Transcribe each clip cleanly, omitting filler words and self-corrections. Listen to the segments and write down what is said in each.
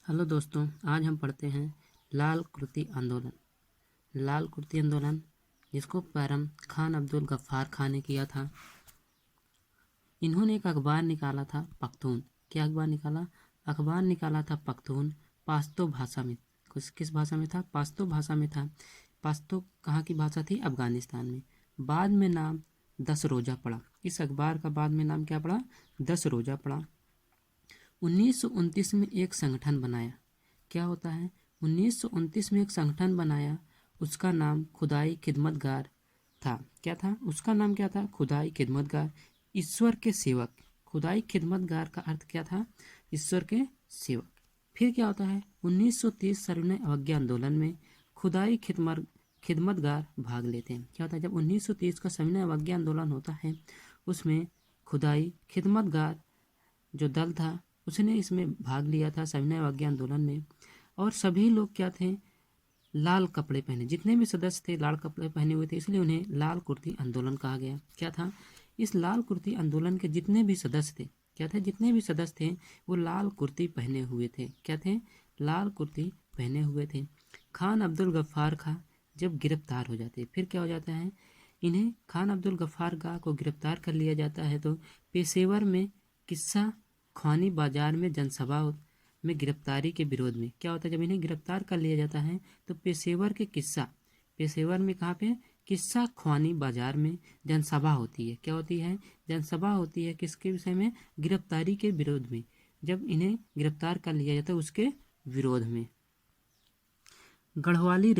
Hello दोस्तों, आज हम पढ़ते हैं लाल कुर्ती आंदोलन। लाल कुर्ती आंदोलन जिसको प्रारंभ खान अब्दुल गफ्फार खान ने किया था। इन्होंने एक अखबार निकाला था पख्तून। क्या अखबार निकाला? अखबार निकाला था पख्तून, पाश्तो भाषा में। किस भाषा में था? पाश्तो भाषा में था। पाश्तो कहाँ की भाषा थी? अफगानिस्तान में। बाद में नाम 10 रोज़ा पड़ा। इस अखबार का बाद में नाम क्या पड़ा? 10 रोज़ा पड़ा। 1929 में एक संगठन बनाया। क्या होता है? 1929 में एक संगठन बनाया, उसका नाम खुदाई खिदमतगार था। क्या था? उसका नाम क्या था? खुदाई खिदमतगार, ईश्वर के सेवक। खुदाई खिदमतगार का अर्थ क्या था? ईश्वर के सेवक। फिर क्या होता है? 1930 सविनय अवज्ञा आंदोलन में खुदाई खिदमतगार भाग लेते हैं। क्या होता है? जब 1930 का सविनय अवज्ञा आंदोलन होता है, उसमें खुदाई खिदमतगार जो दल था उसने इसमें भाग लिया था सविनय अवज्ञा आंदोलन में। और सभी लोग क्या थे? लाल कपड़े पहने। जितने भी सदस्य थे लाल कपड़े पहने हुए थे, इसलिए उन्हें लाल कुर्ती आंदोलन कहा गया। क्या था? इस लाल कुर्ती आंदोलन के जितने भी सदस्य थे, क्या थे? जितने भी सदस्य थे वो लाल कुर्ती पहने हुए थे। क्या थे? लाल कुर्ती पहने हुए थे। खान अब्दुल गफ्फार खां जब गिरफ्तार हो जाते, फिर क्या हो जाता है? इन्हें खान अब्दुल गफ्फार खां को गिरफ्तार कर लिया जाता है तो पेशेवर में किस्सा खानी बाजार में जनसभा में गिरफ्तारी के विरोध में क्या होता है? जब इन्हें गिरफ्तार कर लिया जाता है तो पेशेवर में कहाँ पे? किस्सा ख्वानी बाजार में जनसभा होती है। क्या होती है? जनसभा होती है। किसके विषय में? गिरफ्तारी के विरोध में। जब इन्हें गिरफ्तार कर लिया जाता है उसके विरोध में। गढ़वाली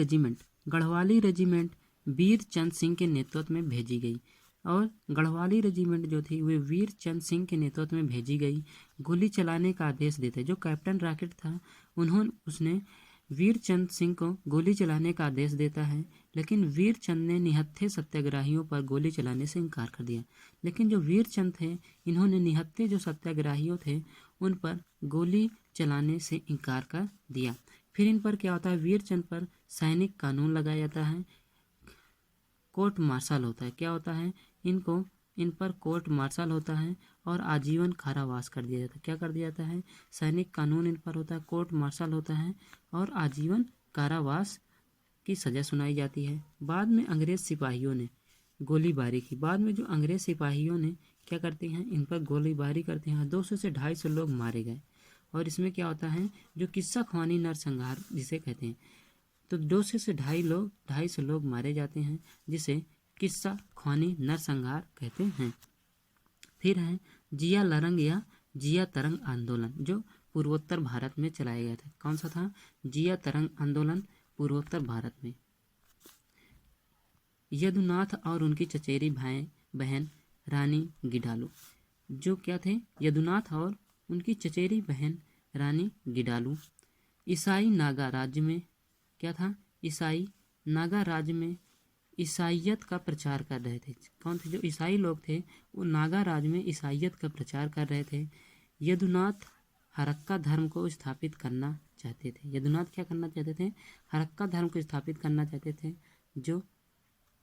रेजिमेंट वीर चंद सिंह के नेतृत्व में भेजी गई। और गढ़वाली रेजिमेंट जो थी वे वीर चंद सिंह के नेतृत्व में भेजी गई। गोली चलाने का आदेश देते, जो कैप्टन रॉकेट था उसने वीर चंद सिंह को गोली चलाने का आदेश देता है, लेकिन वीर चंद ने निहत्थे सत्याग्रहियों पर गोली चलाने से इनकार कर दिया। लेकिन जो वीर चंद थे, इन्होंने निहत्थे जो सत्याग्रहियों थे उन पर गोली चलाने से इनकार कर दिया। फिर इन पर क्या होता है? वीर चंद पर सैनिक कानून लगाया जाता है, कोर्ट मार्शल होता है। क्या होता है? इन पर कोर्ट मार्शल होता है और आजीवन कारावास कर दिया जाता है। क्या कर दिया जाता है? सैनिक कानून इन पर होता है, कोर्ट मार्शल होता है और आजीवन कारावास की सज़ा सुनाई जाती है। बाद में अंग्रेज सिपाहियों ने गोलीबारी की। बाद में जो अंग्रेज सिपाहियों ने क्या करते हैं? इन पर गोलीबारी करते हैं। 200 से 250 लोग मारे गए। और इसमें क्या होता है? जो किस्सा ख्वानी नरसंहार जिसे कहते हैं, तो 200 से 250 लोग मारे जाते हैं, जिसे किस्सा ख्वानी नरसंहार कहते हैं। फिर है जिया लरंग या जिया तरंग आंदोलन, जो पूर्वोत्तर भारत में चलाया गया था। कौन सा था? जिया तरंग आंदोलन, पूर्वोत्तर भारत में। यदुनाथ और उनकी चचेरी बहन रानी गिडालू, जो क्या थे? यदुनाथ और उनकी चचेरी बहन रानी गिडालू ईसाई नागा राज्य में क्या था? ईसाई नागा राज्य में ईसाइयत का प्रचार कर रहे थे। कौन थे? जो ईसाई लोग थे वो नागा राज्य में ईसाइयत का प्रचार कर रहे थे। यदुनाथ हरक्का धर्म को स्थापित करना चाहते थे। यदुनाथ क्या करना चाहते थे? हरक्का धर्म को स्थापित करना चाहते थे, जो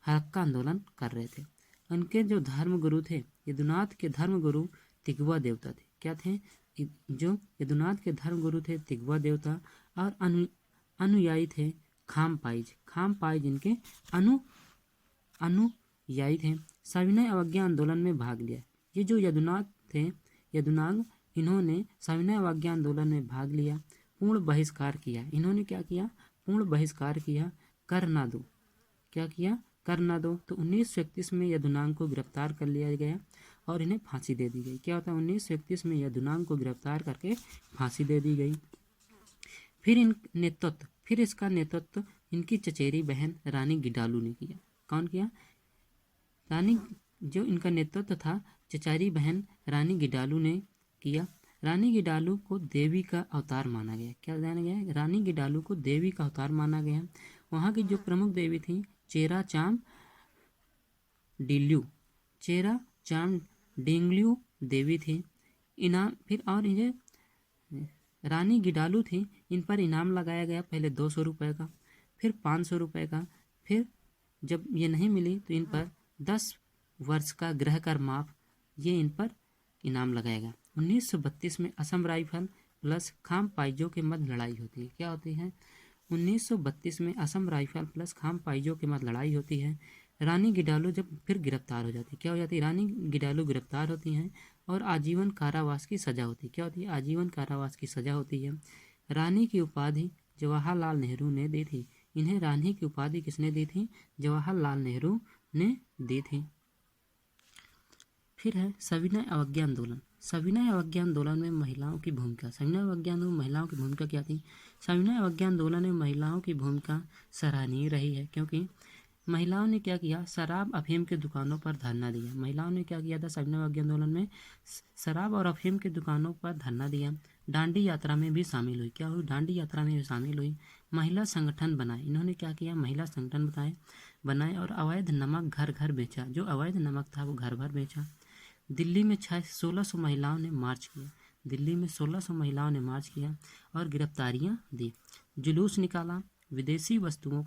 हरक्का आंदोलन कर रहे थे। उनके जो धर्म गुरु थे, यदुनाथ के धर्म गुरु तिगवा देवता थे। क्या थे? जो यदुनाथ के धर्म गुरु थे तिगवा देवता और अनुयायी थे खामपाइज इनके अनुयायी थे। सविनय अवज्ञा आंदोलन में भाग लिया। ये जो यदुनाथ थे, यदुनाग, इन्होंने सविनय अवज्ञा आंदोलन में भाग लिया, पूर्ण बहिष्कार किया। इन्होंने क्या किया? पूर्ण बहिष्कार किया। कर ना दो, क्या किया? कर ना दो। तो 1931 में यदुनांग को गिरफ्तार कर लिया गया और इन्हें फांसी दे दी गई। क्या होता है? 1931 में यदुनांग को गिरफ्तार करके फांसी दे दी गई। फिर इसका नेतृत्व इनकी चचेरी बहन रानी गिडालू ने किया। कौन किया? जो इनका नेतृत्व था चचेरी बहन रानी गिडालू ने किया। रानी गिडालू को देवी का अवतार माना गया। क्या जाना गया? रानी गिडालू को देवी का अवतार माना गया। वहाँ की जो प्रमुख देवी थी चेरा चाम डिंगल्यू देवी थी। फिर और ये रानी गिडालू थी, इन पर इनाम लगाया गया। पहले 200 रुपये का, फिर 500 रुपये का। फिर जब ये नहीं मिली तो इन पर 10 वर्ष का गृह कर माफ, ये इन पर इनाम लगाया गया। 1932 में असम राइफल प्लस खाम पाइजो के मध्य लड़ाई होती है। क्या होती है? 1932 में असम राइफल प्लस खाम पाइजो के मध्य लड़ाई होती है। रानी गिडालू जब फिर गिरफ्तार हो जाती है, क्या हो जाती है? रानी गिडालू गिरफ्तार होती हैं और आजीवन कारावास की सजा होती है। क्या होती है? आजीवन कारावास की सजा होती है। रानी की उपाधि जवाहरलाल नेहरू ने दी थी। इन्हें रानी की उपाधि किसने दी थी? जवाहरलाल नेहरू ने दी थी। फिर है सविनय अवज्ञा आंदोलन। सविनय अवज्ञा आंदोलन में महिलाओं की भूमिका। सविनय अवज्ञा आंदोलन में महिलाओं की भूमिका क्या थी? सविनय अवज्ञा आंदोलन में महिलाओं की भूमिका सराहनीय रही है, क्योंकि महिलाओं ने क्या किया? शराब अफीम के दुकानों पर धरना दिया। महिलाओं ने क्या किया था सविनय अवज्ञा आंदोलन में? शराब और अफीम के दुकानों पर धरना दिया। दांडी यात्रा में भी शामिल हुई। क्या हुई? दांडी यात्रा में भी शामिल हुई। महिला संगठन बनाए। इन्होंने क्या किया? महिला संगठन बनाए और अवैध नमक घर घर बेचा। जो अवैध नमक था वो घर घर बेचा। दिल्ली में 1600 महिलाओं ने मार्च किया। दिल्ली में 1600 महिलाओं ने मार्च किया और गिरफ्तारियां दी। जुलूस निकाला। विदेशी वस्तुओं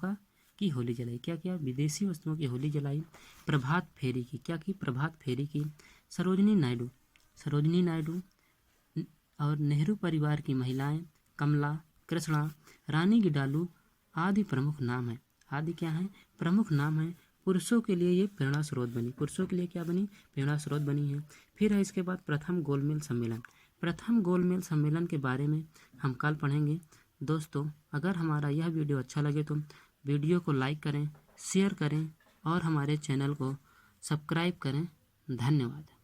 की होली जलाई। क्या किया? विदेशी वस्तुओं की होली जलाई। प्रभात फेरी की। क्या की? प्रभात फेरी की। सरोजनी नायडू और नेहरू परिवार की महिलाएं कमला, कृष्णा, रानी गिडालू आदि प्रमुख नाम है। आदि क्या है? प्रमुख नाम है। पुरुषों के लिए ये प्रेरणा स्रोत बनी। पुरुषों के लिए क्या बनी? प्रेरणा स्रोत बनी है। फिर है इसके बाद प्रथम गोलमेज सम्मेलन। प्रथम गोलमेज सम्मेलन के बारे में हम कल पढ़ेंगे। दोस्तों, अगर हमारा यह वीडियो अच्छा लगे तो वीडियो को लाइक करें, शेयर करें और हमारे चैनल को सब्सक्राइब करें। धन्यवाद।